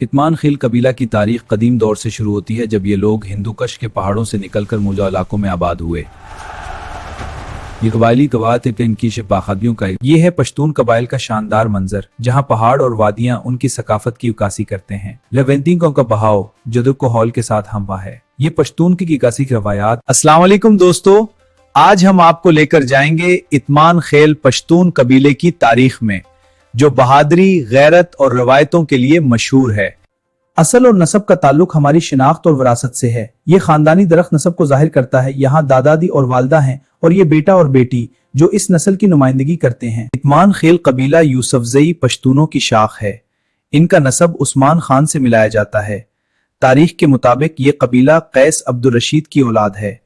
इत्मान खिल कबीला की तारीख कदीम दौर से शुरू होती है, जब ये लोग हिंदुकश के पहाड़ों से निकलकर मौजूदा इलाकों में आबाद हुए। ये कबायली कवायद इनकी शफाखदियों का ये है पश्तून कबाइल का शानदार मंजर, जहाँ पहाड़ और वादियाँ उनकी सकाफत की उकासी करते हैं। लेवेंटिंकों का बहाव जदुब को हॉल के साथ हमवा है। ये पश्तून की इकासी की रवायात। अस्सलाम वालेकुम दोस्तों, आज हम आपको लेकर जाएंगे इत्मान खेल पश्तून कबीले की तारीख में, जो बहादुरी, गैरत और रवायतों के लिए मशहूर है। असल और नस्ब का ताल्लुक हमारी शिनाख्त और विरासत से है। ये खानदानी दरख्त नस्ब को जाहिर करता है। यहाँ दादादी और वालदा हैं और ये बेटा और बेटी जो इस नस्ल की नुमाइंदगी करते हैं। इत्मान खेल कबीला यूसुफजई पश्तूनों की शाख है। इनका नस्ब उस्मान खान से मिलाया जाता है। तारीख के मुताबिक ये कबीला कैस अब्दुल रशीद की औलाद है।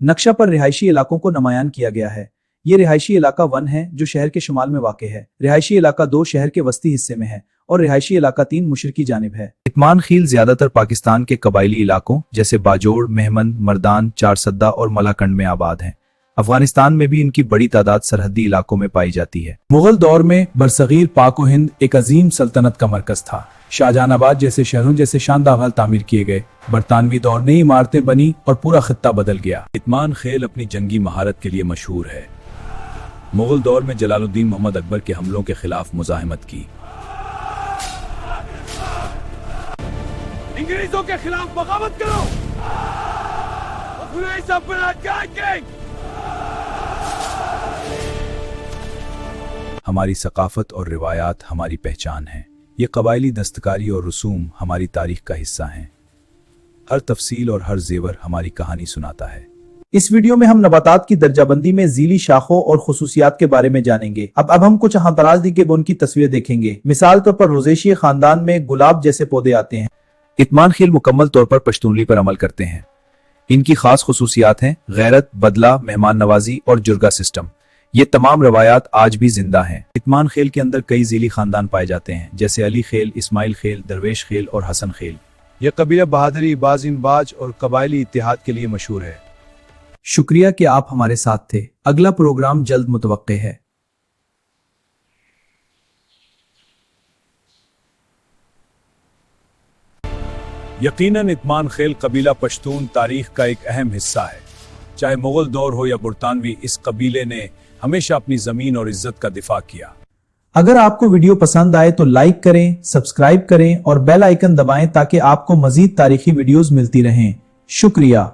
नक्शा पर रिहायशी इलाकों को नमायान किया गया है। ये रिहायशी इलाका 1 है जो शहर के शुमाल में वाक़ है। रिहायशी इलाका 2 शहर के वस्ती हिस्से में है और रिहायशी इलाका 3 मशरकी जानिब है। इत्मान खील ज्यादातर पाकिस्तान के कबायली इलाकों जैसे बाजोड़, मेहमन, मर्दान, चारसद्दा और मलाकंड में आबाद हैं। अफगानिस्तान में भी इनकी बड़ी तादाद सरहदी इलाकों में पाई जाती है। मुगल दौर में बरसगीर पाक व हिंद एक अजीम सल्तनत का मरकज था। शाहजहानाबाद जैसे शहरों जैसे शानदार महल तामीर किए गए। बरतानवी दौर नई इमारतें बनी और पूरा खित्ता बदल गया। इत्मान खेल अपनी जंगी महारत के लिए मशहूर है। मुगल दौर में जलालुद्दीन मोहम्मद अकबर के हमलों के खिलाफ मुजाहिमत की। अंग्रेजों के खिलाफ बगावत करो। हमारी सकाफत और रिवायात हमारी पहचान है। ये कबायली दस्तकारी और रसूम हमारी तारीख का हिस्सा हैं। हर तफसील और हर जेवर हमारी कहानी सुनाता है। इस वीडियो में हम नबातात की दर्जाबंदी में ज़ीली शाखों और खुसूसियात के बारे में जानेंगे। अब हम कुछ हतराजी के गुण की तस्वीर देखेंगे। मिसाल तौर पर रोजेशी खानदान में गुलाब जैसे पौधे आते हैं। इत्मान खील मुकम्मल तौर पर पश्तूनली पर अमल करते हैं। इनकी खास खुसूसियात हैं गैरत, बदला, मेहमान नवाजी और जुर्गा सिस्टम। ये तमाम रवायात आज भी जिंदा हैं। इत्मान खेल के अंदर कई ज़ीली खानदान पाए जाते हैं, जैसे अली खेल, इस्माइल खेल, दरवेश खेल और हसन खेल। यह कबीला बहादुरी, बाज़ और कबायली इत्तेहाद के लिए मशहूर है। शुक्रिया कि आप हमारे साथ थे। अगला प्रोग्राम जल्द मुतवक्के है। यकीनन इत्मान खेल कबीला पश्तून तारीख का एक अहम हिस्सा है। चाहे मुगल दौर हो या बरतानवी, इस कबीले ने हमेशा अपनी जमीन और इज्जत का दिफा किया। अगर आपको वीडियो पसंद आए तो लाइक करें, सब्सक्राइब करें और बेल आइकन दबाएं ताकि आपको मजीद तारीखी वीडियोस मिलती रहें। शुक्रिया।